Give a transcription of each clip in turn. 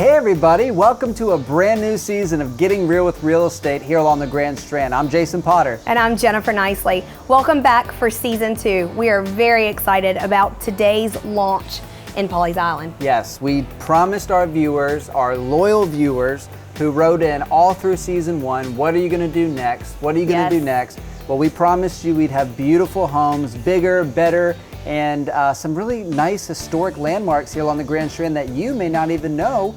Hey everybody, welcome to a brand new season of Getting Real with Real Estate here along the Grand Strand. I'm Jason Potter. And I'm Jennifer Nicely. Welcome back for season 2. We are very excited about today's launch in Pawleys Island. Yes, we promised our viewers, our loyal viewers who wrote in all through season 1, what are you going to do next? What are you going to do next? Well, we promised you we'd have beautiful homes, bigger, better, and some really nice historic landmarks here along the Grand Strand that you may not even know,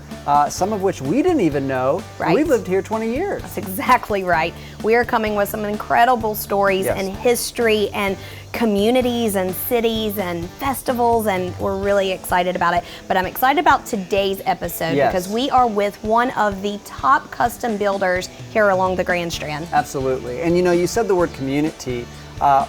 some of which we didn't even know. Right. We've lived here 20 years. That's exactly right. We are coming with some incredible stories and history and communities and cities and festivals, and we're really excited about it. But I'm excited about today's episode because we are with one of the top custom builders here along the Grand Strand. Absolutely. And you know, you said the word community.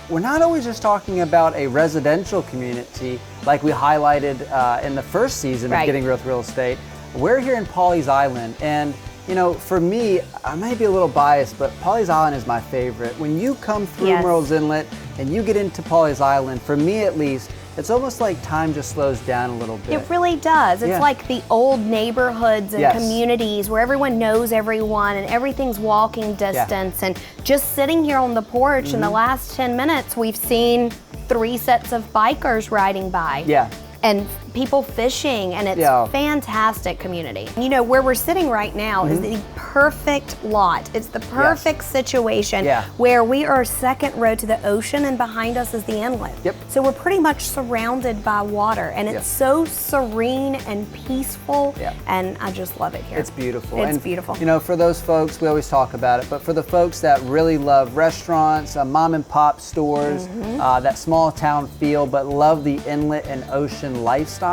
We're not always just talking about a residential community like we highlighted in the first season of Getting Real with Real Estate. We're here in Pawleys Island, and you know, for me, I may be a little biased, but Pawleys Island is my favorite. When you come through Murrells Inlet and you get into Pawleys Island, for me at least, it's almost like time just slows down a little bit. It really does. It's like the old neighborhoods and communities where everyone knows everyone and everything's walking distance. And just sitting here on the porch in the last 10 minutes, we've seen 3 sets of bikers riding by. And people fishing, and it's fantastic community. You know, where we're sitting right now is the perfect lot. It's the perfect situation where we are second row to the ocean, and behind us is the inlet. So we're pretty much surrounded by water, and it's so serene and peaceful, and I just love it here. It's beautiful. It's beautiful. You know, for those folks, we always talk about it, but for the folks that really love restaurants, mom and pop stores, that small town feel, but love the inlet and ocean lifestyle,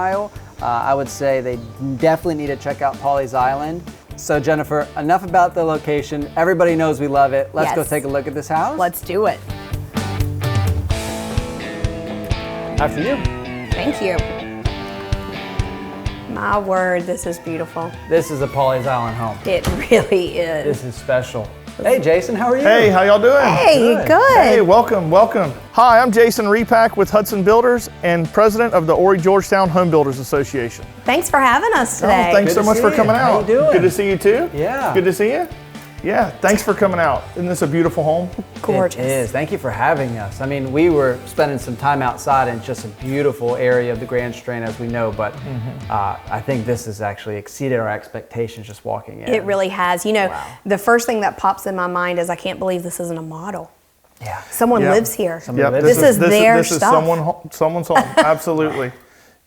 I would say they definitely need to check out Pawleys Island. So Jennifer, enough about the location. Everybody knows we love it. Let's go take a look at this house. Let's do it. After you. Thank you. My word, this is beautiful. This is a Pawleys Island home. It really is. This is special. Hey Jason, how are you? Hey, how y'all doing? Hey, good. Hey, welcome. Hi, I'm Jason Repack with Hudson Builders and president of the Horry Georgetown Home Builders Association. Thanks for having us today. Oh, thanks so much for coming out. How you doing? Good to see you too. Yeah. Good to see you. Yeah, thanks for coming out. Isn't this a beautiful home? Gorgeous. It is. Thank you for having us. I mean, we were spending some time outside in just a beautiful area of the Grand Strand, as we know, but I think this has actually exceeded our expectations just walking in. It really has. You know, the first thing that pops in my mind is I can't believe this isn't a model. Someone lives here. This is their stuff. Someone's home. Absolutely.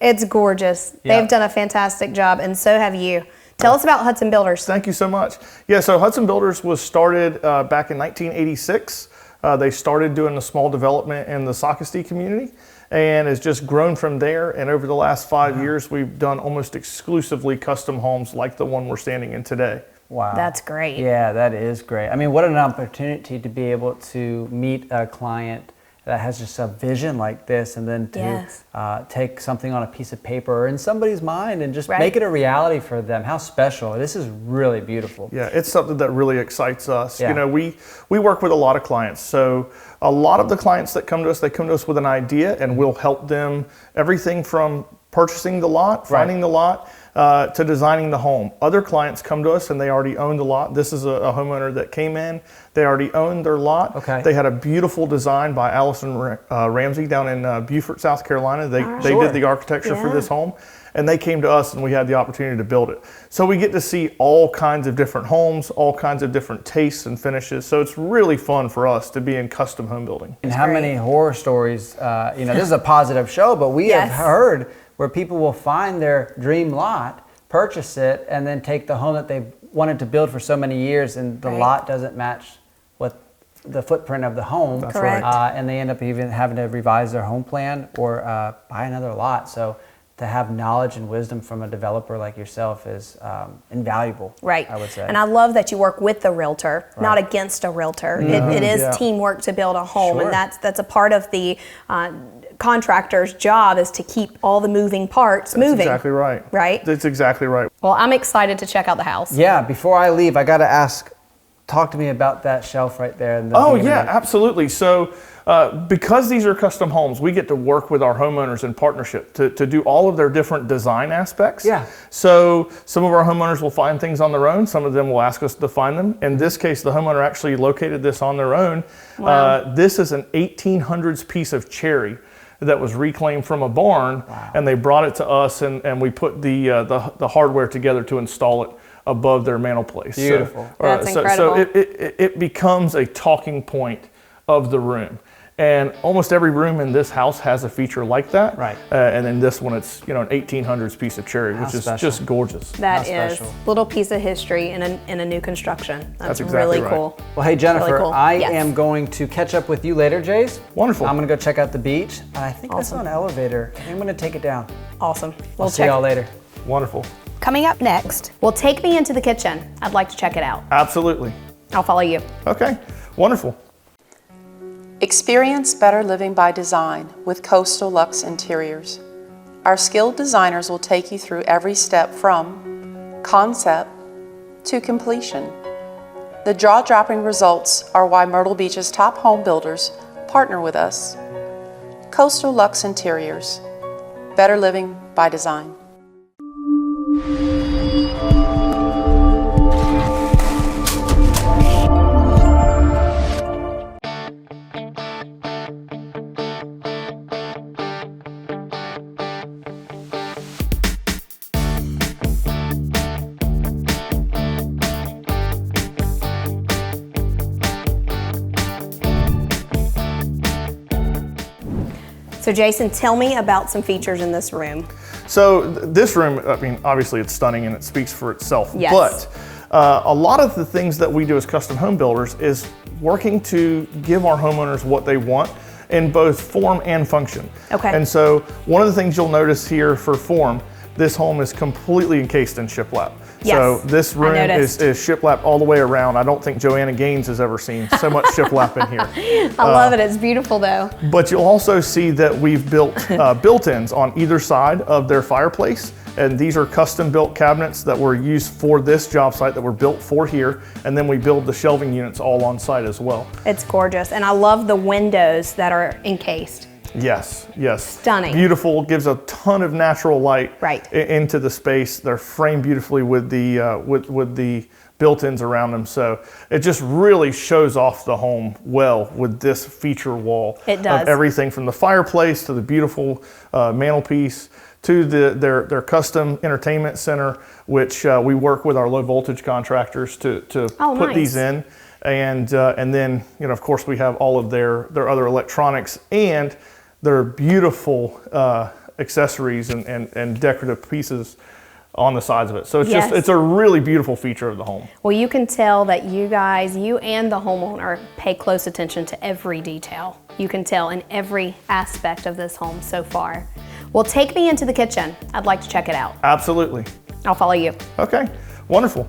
It's gorgeous. They've done a fantastic job, and so have you. Tell us about Hudson Builders. Thank you so much. Yeah, so Hudson Builders was started back in 1986. They started doing a small development in the Socastee community, and has just grown from there. And over the last 5 years, we've done almost exclusively custom homes like the one we're standing in today. Wow. That's great. Yeah, that is great. I mean, what an opportunity to be able to meet a client that has just a vision like this, and then to take something on a piece of paper or in somebody's mind and just make it a reality for them. How special. This is really beautiful. Yeah, it's something that really excites us. You know, we work with a lot of clients. So a lot of the clients that come to us, they come to us with an idea, and we'll help them everything from purchasing the lot, finding the lot, to designing the home. Other clients come to us and they already own the lot. This is a homeowner that came in. They already owned their lot. They had a beautiful design by Allison Ramsey down in Beaufort, South Carolina. They did the architecture for this home, and they came to us and we had the opportunity to build it. So we get to see all kinds of different homes, all kinds of different tastes and finishes. So it's really fun for us to be in custom home building. And how many horror stories, you know, this is a positive show, but we have heard where people will find their dream lot, purchase it, and then take the home that they've wanted to build for so many years, and the lot doesn't match what the footprint of the home. That's right. And they end up even having to revise their home plan or buy another lot. So to have knowledge and wisdom from a developer like yourself is invaluable, I would say. And I love that you work with the realtor, not against a realtor. It is teamwork to build a home, and that's a part of the contractor's job, is to keep all the moving parts moving. That's exactly right. Right? That's exactly right. Well, I'm excited to check out the house. Yeah, before I leave, I got to ask, talk to me about that shelf right there. Oh yeah, absolutely. So Because these are custom homes, we get to work with our homeowners in partnership to do all of their different design aspects. Yeah. So some of our homeowners will find things on their own. Some of them will ask us to find them. In this case, the homeowner actually located this on their own. Wow. This is an 1800s piece of cherry that was reclaimed from a barn. Wow. And they brought it to us, and we put the hardware together to install it above their mantel place. Beautiful. That's incredible. So it becomes a talking point of the room. And almost every room in this house has a feature like that. Right. And then this one, it's an 1800s piece of cherry, which is just gorgeous. That How is special. little piece of history in a new construction. That's exactly really right. cool. Well, hey, Jennifer, Really cool. I Yes. am going to catch up with you later, Jace. Wonderful. I'm going to go check out the beach. I think that's Awesome. an elevator. I'm going to take it down. Awesome. I'll see y'all later. Wonderful. Coming up next, well, take me into the kitchen. I'd like to check it out. Absolutely. I'll follow you. Okay. Wonderful. Experience better living by design with Coastal Luxe Interiors. Our skilled designers will take you through every step from concept to completion. The jaw-dropping results are why Myrtle Beach's top home builders partner with us. Coastal Luxe Interiors. Better living by design. So Jason, tell me about some features in this room. So this room, I mean, obviously it's stunning and it speaks for itself. Yes. But a lot of the things that we do as custom home builders is working to give our homeowners what they want in both form and function. Okay. And so one of the things you'll notice here for form, this home is completely encased in shiplap. Yes, So this room I is noticed. shiplap all the way around. I don't think Joanna Gaines has ever seen so much shiplap in here. I love it. It's beautiful though. But you'll also see that we've built built-ins on either side of their fireplace. And these are custom built cabinets that were used for this job site that were built for here. And then we build the shelving units all on site as well. It's gorgeous. And I love the windows that are encased. Yes, yes. Stunning. Beautiful, gives a ton of natural light Right. into the space. They're framed beautifully with the with the built-ins around them. So it just really shows off the home well with this feature wall. It does. Of everything from the fireplace to the beautiful mantelpiece to their custom entertainment center, which we work with our low voltage contractors to Oh, put nice. these in. And then, of course, we have all of their other electronics and their beautiful accessories and decorative pieces on the sides of it. So it's Yes. it's a really beautiful feature of the home. Well, you can tell that you and the homeowner pay close attention to every detail. You can tell in every aspect of this home so far. Well, take me into the kitchen. I'd like to check it out. Absolutely. I'll follow you. Okay, wonderful.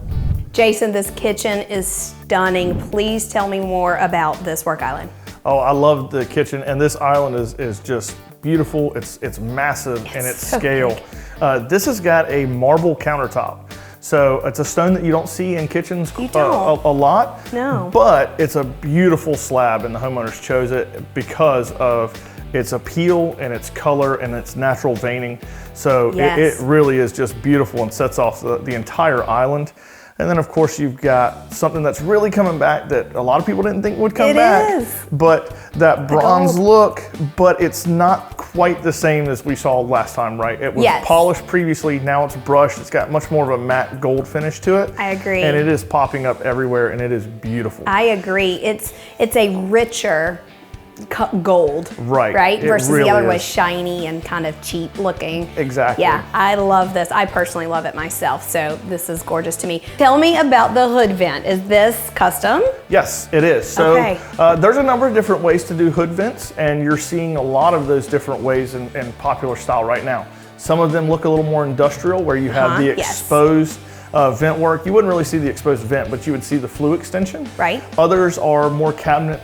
Jason, this kitchen is stunning. Please tell me more about this work island. Oh, I love the kitchen, and this island is just beautiful. It's massive in its so scale. This has got a marble countertop. So it's a stone that you don't see in kitchens You don't. a lot. No. But it's a beautiful slab, and the homeowners chose it because of its appeal and its color and its natural veining. So Yes. it really is just beautiful and sets off the entire island. And then of course you've got something that's really coming back that a lot of people didn't think would come back. It is. But that bronze gold. look, but it's not quite the same as we saw last time, right? It was Yes. polished previously, now it's brushed. It's got much more of a matte gold finish to it. I agree. And it is popping up everywhere and it is beautiful. I agree. It's a richer gold, Right. Right, It versus really the other was is. shiny and kind of cheap looking. Exactly. Yeah, I love this. I personally love it myself, so this is gorgeous to me. Tell me about the hood vent. Is this custom? Yes, it is. So Okay. there's a number of different ways to do hood vents, and you're seeing a lot of those different ways in popular style right now. Some of them look a little more industrial, where you have the Yes. exposed vent work. You wouldn't really see the exposed vent, but you would see the flue extension. Right. Others are more cabinet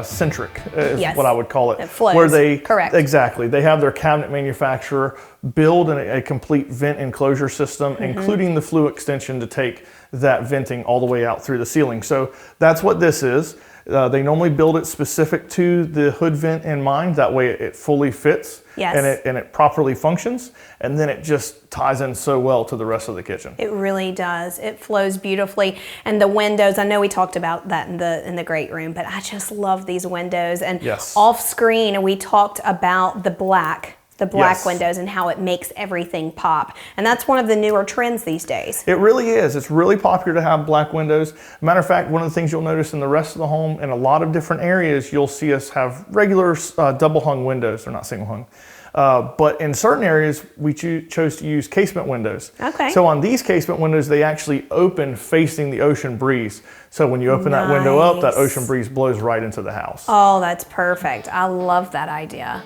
centric, is Yes. what I would call it. It flows. Where they Correct. Exactly. They have their cabinet manufacturer build a complete vent enclosure system, Mm-hmm. including the flue extension to take that venting all the way out through the ceiling. So that's what this is. They normally build it specific to the hood vent in mind. That way it fully fits. Yes. And it properly functions, and then it just ties in so well to the rest of the kitchen. It really does. It flows beautifully. And the windows, I know we talked about that in the great room, but I just love these windows. And yes. Off screen, we talked about the black yes. windows and how it makes everything pop. And that's one of the newer trends these days. It really is. It's really popular to have black windows. Matter of fact, one of the things you'll notice in the rest of the home, in a lot of different areas, you'll see us have regular double hung windows. They're not single hung. But in certain areas, we chose to use casement windows. Okay. So on these casement windows, they actually open facing the ocean breeze. So when you open that window up, that ocean breeze blows right into the house. Oh, that's perfect. I love that idea.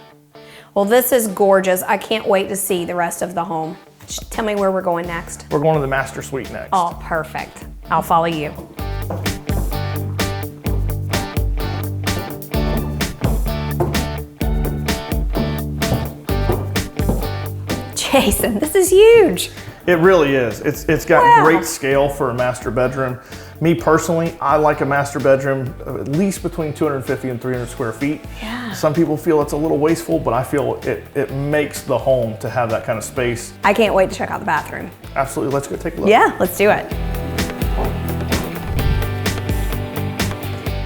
Well, this is gorgeous. I can't wait to see the rest of the home. Just tell me where we're going next. We're going to the master suite next. Oh, perfect. I'll follow you. Jason, this is huge. It really is. It's got great scale for a master bedroom. Me personally, I like a master bedroom at least between 250 and 300 square feet. Yeah. Some people feel it's a little wasteful, but I feel it makes the home to have that kind of space. I can't wait to check out the bathroom. Absolutely. Let's go take a look. Yeah, let's do it.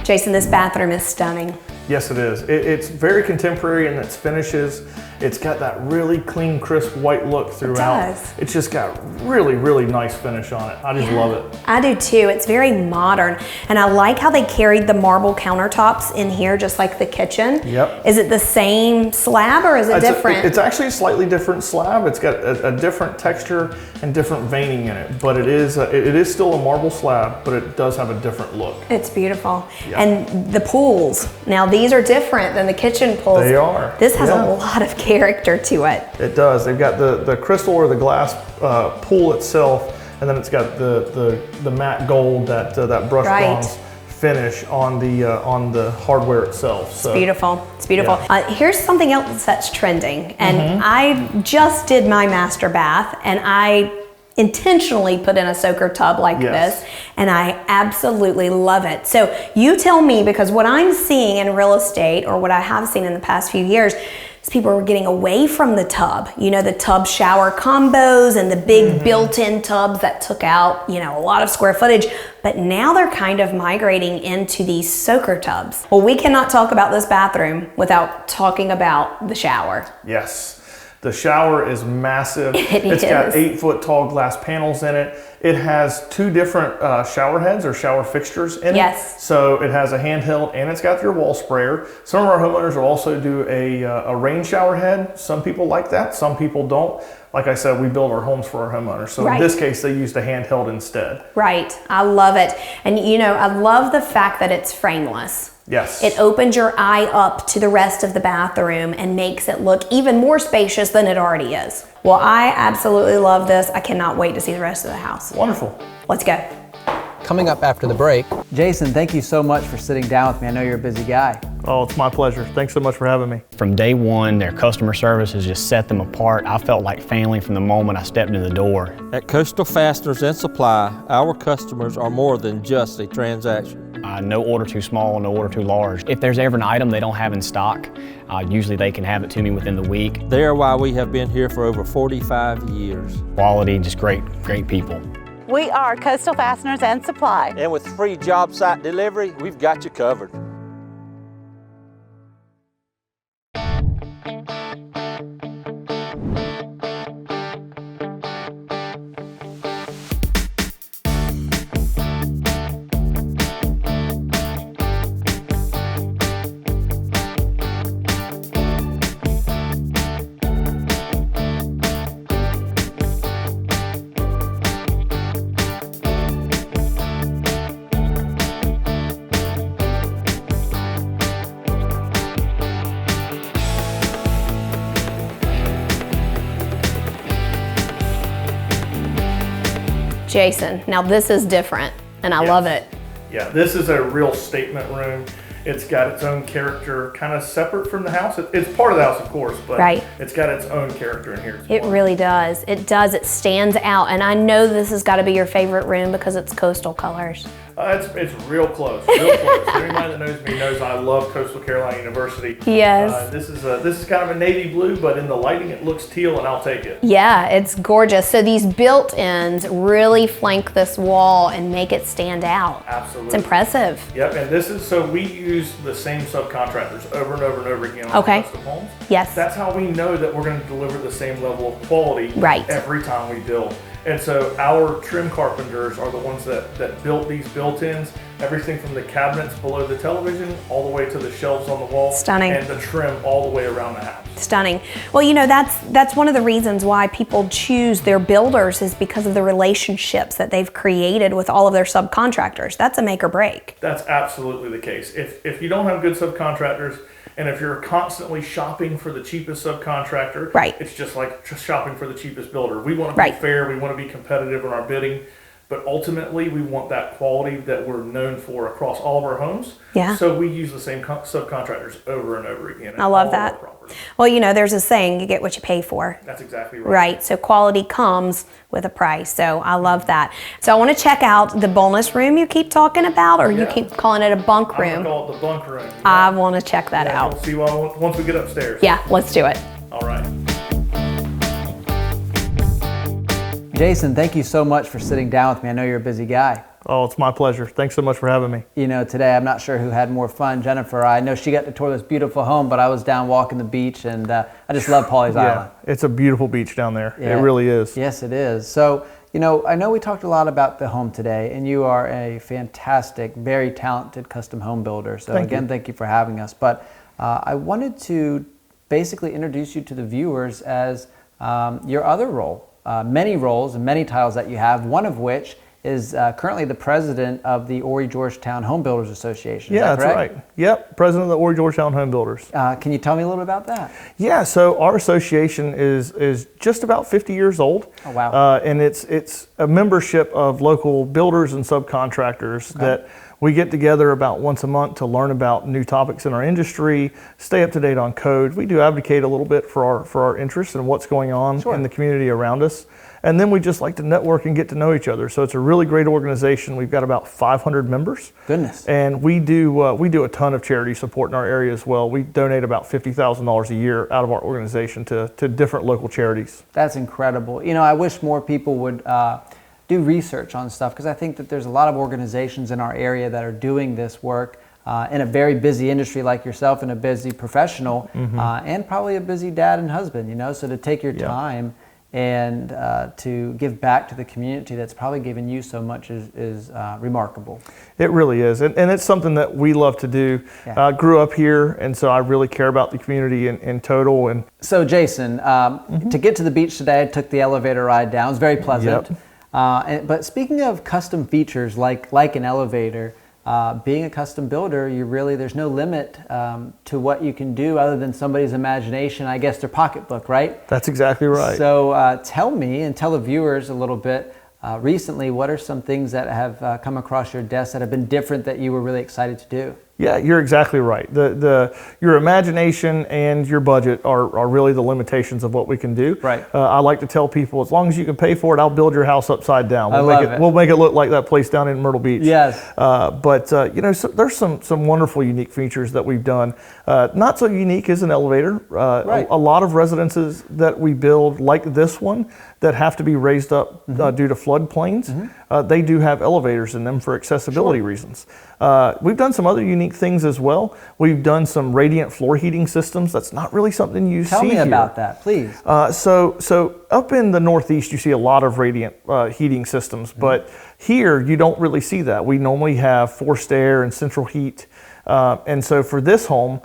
Jason, this bathroom is stunning. Yes, it is. It's very contemporary in its finishes. It's got that really clean, crisp white look throughout. It does. It's just got really, really nice finish on it. I just love it. I do too. It's very modern. And I like how they carried the marble countertops in here, just like the kitchen. Yep. Is it the same slab or is it different? It's actually a slightly different slab. It's got a different texture and different veining in it. But it is still a marble slab, but it does have a different look. It's beautiful. Yeah. And the pools. Now these are different than the kitchen pools. They are. This has a lot of character to it. It does. They've got the crystal or the glass pool itself, and then it's got the matte gold, that brush bronze finish on the hardware itself. So it's beautiful. It's beautiful. Yeah. Here's something else that's trending, and I just did my master bath, and I intentionally put in a soaker tub like this, and I absolutely love it. So you tell me, because what I'm seeing in real estate, or what I have seen in the past few years, is people are getting away from the tub. You know, the tub shower combos and the big built-in tubs that took out, you know, a lot of square footage, but now they're kind of migrating into these soaker tubs. Well, we cannot talk about this bathroom without talking about the shower. Yes. The shower is massive. It's got 8-foot tall glass panels in it. It has 2 different shower heads or shower fixtures in it. Yes. So it has a handheld and it's got your wall sprayer. Some of our homeowners will also do a rain shower head. Some people like that, some people don't. Like I said, we build our homes for our homeowners. So in this case, they used a handheld instead. Right, I love it. And you know, I love the fact that it's frameless. Yes. It opens your eye up to the rest of the bathroom and makes it look even more spacious than it already is. Well, I absolutely love this. I cannot wait to see the rest of the house. Wonderful. Let's go. Coming up after the break, Jason, thank you so much for sitting down with me. I know you're a busy guy. Oh, it's my pleasure. Thanks so much for having me. From day one, their customer service has just set them apart. I felt like family from the moment I stepped in the door. At Coastal Fasteners and Supply, our customers are more than just a transaction. No order too small, no order too large. If there's ever an item they don't have in stock, usually they can have it to me within the week. They are why we have been here for over 45 years. Quality, just great people. We are Coastal Fasteners and Supply. And with free job site delivery, we've got you covered. Jason, now this is different, and I love it. Yeah, this is a real statement room. It's got its own character, kind of separate from the house. It's part of the house, of course, but it's got its own character in here as well. It really does. It does. It stands out, and I know this has got to be your favorite room because it's coastal colors. It's real close, real close. Anybody that knows me knows I love Coastal Carolina University. Yes. This is kind of a navy blue, but in the lighting it looks teal, and I'll take it. Yeah, it's gorgeous. So these built-ins really flank this wall and make it stand out. Absolutely. It's impressive. Yep, and so we use the same subcontractors over and over and over again on custom homes. Yes. That's how we know that we're going to deliver the same level of quality every time we build. And so our trim carpenters are the ones that built these built-ins, everything from the cabinets below the television all the way to the shelves on the wall. Stunning. And the trim all the way around the house. Stunning. Well, you know, that's one of the reasons why people choose their builders is because of the relationships that they've created with all of their subcontractors. That's a make or break. That's absolutely the case. If you don't have good subcontractors, and if you're constantly shopping for the cheapest subcontractor, it's just like shopping for the cheapest builder. We want to be fair, we want to be competitive in our bidding, but ultimately we want that quality that we're known for across all of our homes. Yeah. So we use the same subcontractors over and over again. I love that. Well, you know, there's a saying, you get what you pay for. That's exactly right. Right, so quality comes with a price, so I love that. So I want to check out the bonus room you keep talking about, or you keep calling it a bunk room? I'm going to call it the bunk room. I want to check that out. We'll see once we get upstairs. Yeah, let's do it. All right. Jason, thank you so much for sitting down with me. I know you're a busy guy. Oh, it's my pleasure. Thanks so much for having me. You know, today I'm not sure who had more fun, Jennifer or I. know she got to tour this beautiful home, but I was down walking the beach, and I just love Pawleys Island. It's a beautiful beach down there. Yeah. It really is. Yes, it is. So, you know, I know we talked a lot about the home today, and you are a fantastic, very talented custom home builder. So thank you for having us. But I wanted to basically introduce you to the viewers as your other role. Many roles and many titles that you have, one of which is currently the president of the Horry-Georgetown Home Builders Association. Yeah, that's right. Yep, president of the Horry-Georgetown Home Builders. Can you tell me a little about that? Yeah, so our association is just about 50 years old. Oh, wow. And it's a membership of local builders and subcontractors that we get together about once a month to learn about new topics in our industry, stay up to date on code. We do advocate a little bit for our interests and what's going on in the community around us. And then we just like to network and get to know each other. So it's a really great organization. We've got about 500 members. Goodness. And we do a ton of charity support in our area as well. We donate about $50,000 a year out of our organization to different local charities. That's incredible. You know, I wish more people would do research on stuff, because I think that there's a lot of organizations in our area that are doing this work in a very busy industry like yourself, and a busy professional, and probably a busy dad and husband, you know, so to take your time and to give back to the community that's probably given you so much is remarkable. It really is, and it's something that we love to do. I grew up here, and so I really care about the community in total. And so Jason, to get to the beach today, I took the elevator ride down. It was very pleasant. But speaking of custom features like an elevator, being a custom builder, there's no limit to what you can do other than somebody's imagination, I guess their pocketbook, right? That's exactly right. So tell me and tell the viewers a little bit, recently, what are some things that have come across your desk that have been different that you were really excited to do? Yeah, you're exactly right. Your imagination and your budget are really the limitations of what we can do. Right. I like to tell people, as long as you can pay for it, I'll build your house upside down. We'll make it look like that place down in Myrtle Beach. Yes. You know, so there's some wonderful, unique features that we've done. Not so unique as an elevator. A lot of residences that we build, like this one, that have to be raised up due to floodplains, they do have elevators in them for accessibility reasons. We've done some other unique things as well. We've done some radiant floor heating systems. That's not really something you see here. Tell me about that, please. So up in the Northeast, you see a lot of radiant heating systems, but here you don't really see that. We normally have forced air and central heat. And so for this home,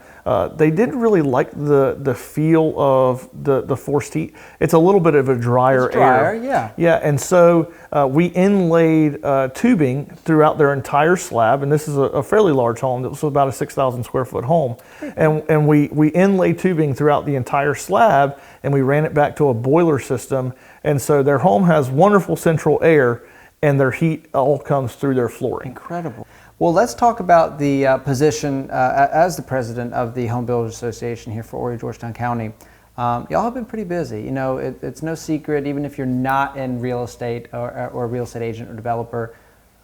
they didn't really like the feel of the forced heat. It's a little bit of a drier air. Yeah, and so we inlaid tubing throughout their entire slab, and this is a fairly large home. This was about a 6,000 square foot home. And we inlaid tubing throughout the entire slab, and we ran it back to a boiler system. And so their home has wonderful central air, and their heat all comes through their flooring. Incredible. Well, let's talk about the position as the president of the Home Builders Association here for Horry-Georgetown County. Y'all have been pretty busy. You know, it's no secret, even if you're not in real estate or a real estate agent or developer,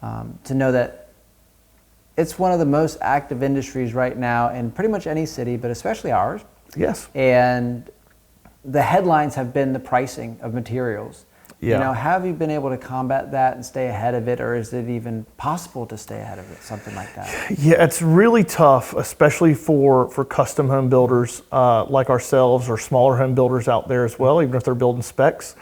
to know that it's one of the most active industries right now in pretty much any city, but especially ours. Yes. And the headlines have been the pricing of materials. Yeah. You know, have you been able to combat that and stay ahead of it, or is it even possible to stay ahead of it, something like that? Yeah, it's really tough, especially for custom home builders like ourselves, or smaller home builders out there as well, even if they're building specs,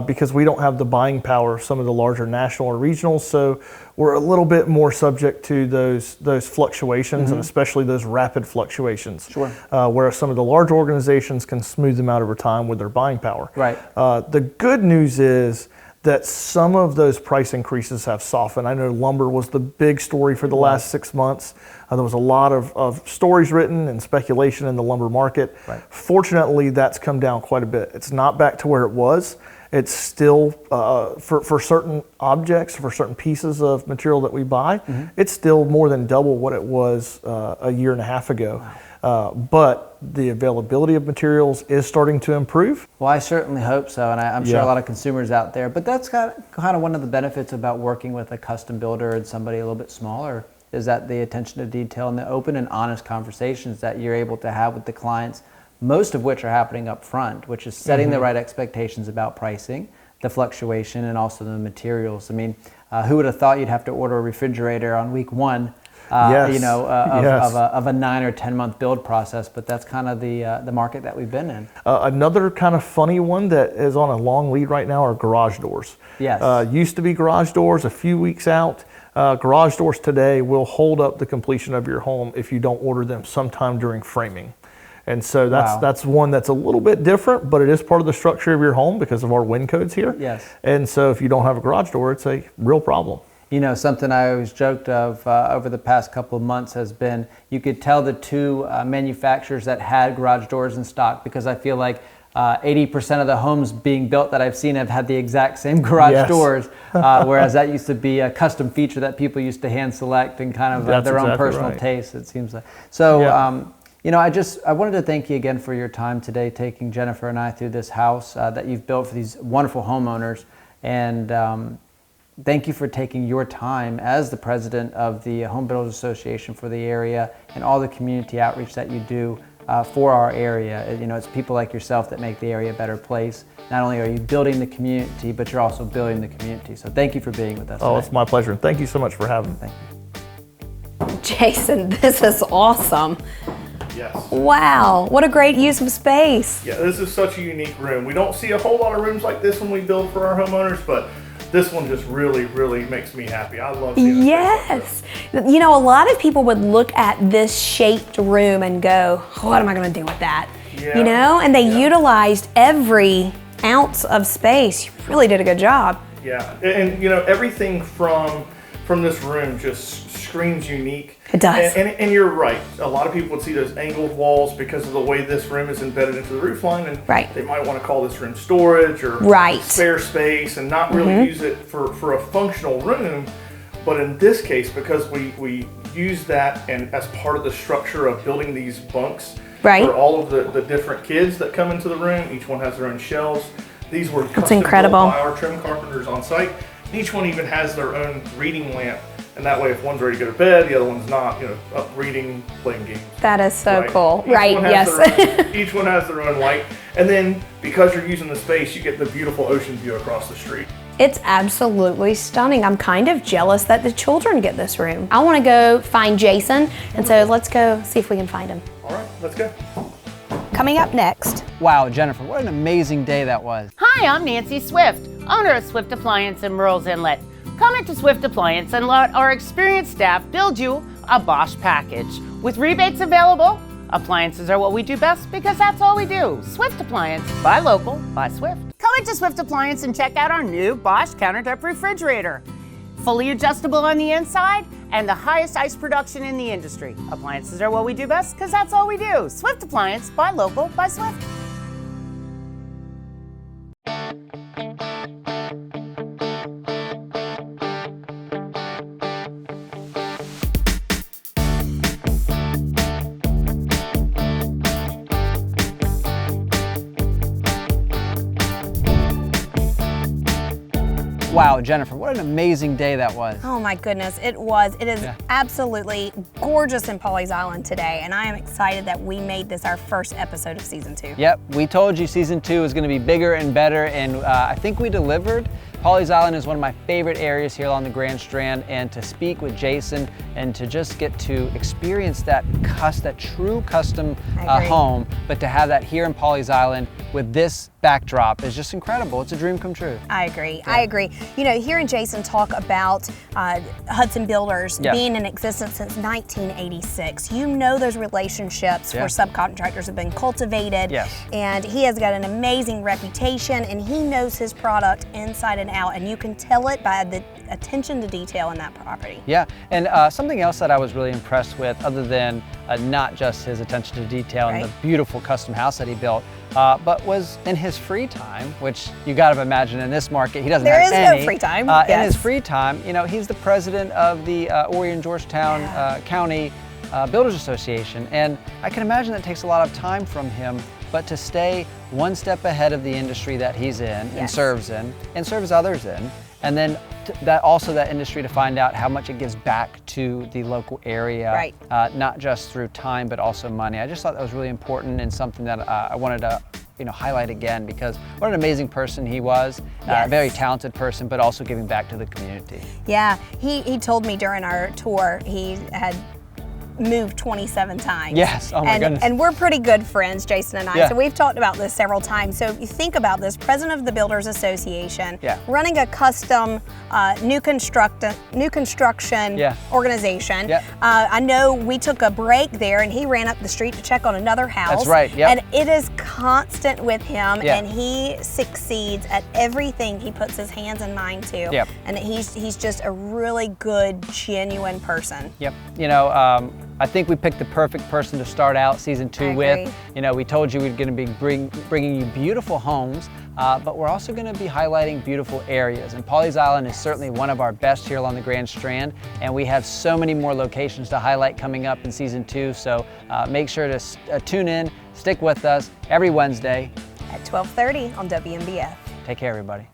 because we don't have the buying power of some of the larger national or regionals. So we're a little bit more subject to those fluctuations, and especially those rapid fluctuations. Sure. Whereas some of the large organizations can smooth them out over time with their buying power. Right. The good news is that some of those price increases have softened. I know lumber was the big story for the last 6 months. There was a lot of stories written and speculation in the lumber market. Right. Fortunately, that's come down quite a bit. It's not back to where it was. It's still, for certain objects, for certain pieces of material that we buy, it's still more than double what it was a year and a half ago. Wow. But the availability of materials is starting to improve. Well, I certainly hope so, and I'm sure a lot of consumers out there. But that's kind of one of the benefits about working with a custom builder and somebody a little bit smaller, is that the attention to detail and the open and honest conversations that you're able to have with the clients, most of which are happening up front, which is setting the right expectations about pricing, the fluctuation, and also the materials. I mean, who would have thought you'd have to order a refrigerator on week one, Yes. of a 9 or 10 month build process? But that's kind of the market that we've been in. Another kind of funny one that is on a long lead right now are garage doors. Yes. Used to be garage doors a few weeks out. Garage doors today will hold up the completion of your home if you don't order them sometime during framing. And so that's one that's a little bit different, but it is part of the structure of your home because of our wind codes here. Yes. And so if you don't have a garage door, it's a real problem. You know, something I always joked of over the past couple of months has been, you could tell the two manufacturers that had garage doors in stock, because I feel like 80% of the homes being built that I've seen have had the exact same garage doors, whereas that used to be a custom feature that people used to hand select and kind of their own personal taste, it seems like. So, you know, I wanted to thank you again for your time today, taking Jennifer and I through this house that you've built for these wonderful homeowners. And thank you for taking your time as the president of the Home Builders Association for the area, and all the community outreach that you do for our area. You know, it's people like yourself that make the area a better place. Not only are you building the community, but you're also building the community. So thank you for being with us today. It's my pleasure. Thank you so much for having me. Thank you. Jason, this is awesome. Yes. Wow, what a great use of space. Yeah, this is such a unique room. We don't see a whole lot of rooms like this when we build for our homeowners, but this one just really, really makes me happy. I love seeing Yes. You know, a lot of people would look at this shaped room and go, what am I going to do with that? Yeah. You know, and they utilized every ounce of space. You really did a good job. Yeah, and you know, everything from this room just screams unique. It does. And you're right. A lot of people would see those angled walls because of the way this room is embedded into the roof line, and they might want to call this room storage or spare space and not really use it for a functional room. But in this case, because we use that and as part of the structure of building these bunks for all of the different kids that come into the room, each one has their own shelves. These were custom built by our trim carpenters on site. Each one even has their own reading lamp, and that way if one's ready to go to bed, the other one's not, you know, up reading, playing games. That is so cool. Each one has their own light, and then because you're using the space, you get the beautiful ocean view across the street. It's absolutely stunning. I'm kind of jealous that the children get this room. I want to go find Jason, and so let's go see if we can find him. All right, let's go. Coming up next. Wow, Jennifer, what an amazing day that was. Hi, I'm Nancy Swift, owner of Swift Appliance in Murrells Inlet. Come into Swift Appliance and let our experienced staff build you a Bosch package. With rebates available, appliances are what we do best because that's all we do. Swift Appliance, buy local, buy Swift. Come into Swift Appliance and check out our new Bosch countertop refrigerator. Fully adjustable on the inside and the highest ice production in the industry. Appliances are what we do best because that's all we do. Swift Appliance, buy local, buy Swift. Wow, Jennifer, what an amazing day that was. Oh my goodness, it was. It is absolutely gorgeous in Pawleys Island today, and I am excited that we made this our first episode of season 2. Yep, we told you season 2 is going to be bigger and better, and I think we delivered. Pawleys Island is one of my favorite areas here along the Grand Strand, and to speak with Jason and to just get to experience that true custom home, but to have that here in Pawleys Island with this backdrop is just incredible. It's a dream come true. I agree. I agree. You know, hearing Jason talk about Hudson Builders being in existence since 1986, you know those relationships where subcontractors have been cultivated, and he has got an amazing reputation, and he knows his product inside and out, and you can tell it by the attention to detail in that property. Yeah, and something else that I was really impressed with, other than not just his attention to detail and the beautiful custom house that he built, but was in his free time, which you got to imagine in this market, he doesn't have any. There is no free time. In his free time, you know, he's the president of the Orion-Georgetown County Builders Association, and I can imagine that takes a lot of time from him, but to stay one step ahead of the industry that he's in and serves others in, and then that industry to find out how much it gives back to the local area, not just through time but also money. I just thought that was really important and something that I wanted to highlight again, because what an amazing person he was, a very talented person, but also giving back to the community. Yeah, he told me during our tour he had moved 27 times. Yes, oh my goodness. And we're pretty good friends, Jason and I, so we've talked about this several times. So if you think about this, president of the Builders Association, running a custom new construction organization. I know we took a break there and he ran up the street to check on another house. That's right, And it is constant with him, and he succeeds at everything he puts his hands and mind to. And he's just a really good, genuine person. You know, I think we picked the perfect person to start out season 2 with. You know, we told you we were going to be bringing you beautiful homes, but we're also going to be highlighting beautiful areas. And Pawleys Island is certainly one of our best here along the Grand Strand, and we have so many more locations to highlight coming up in season 2. So make sure to tune in, stick with us every Wednesday at 12:30 on WMBF. Take care, everybody.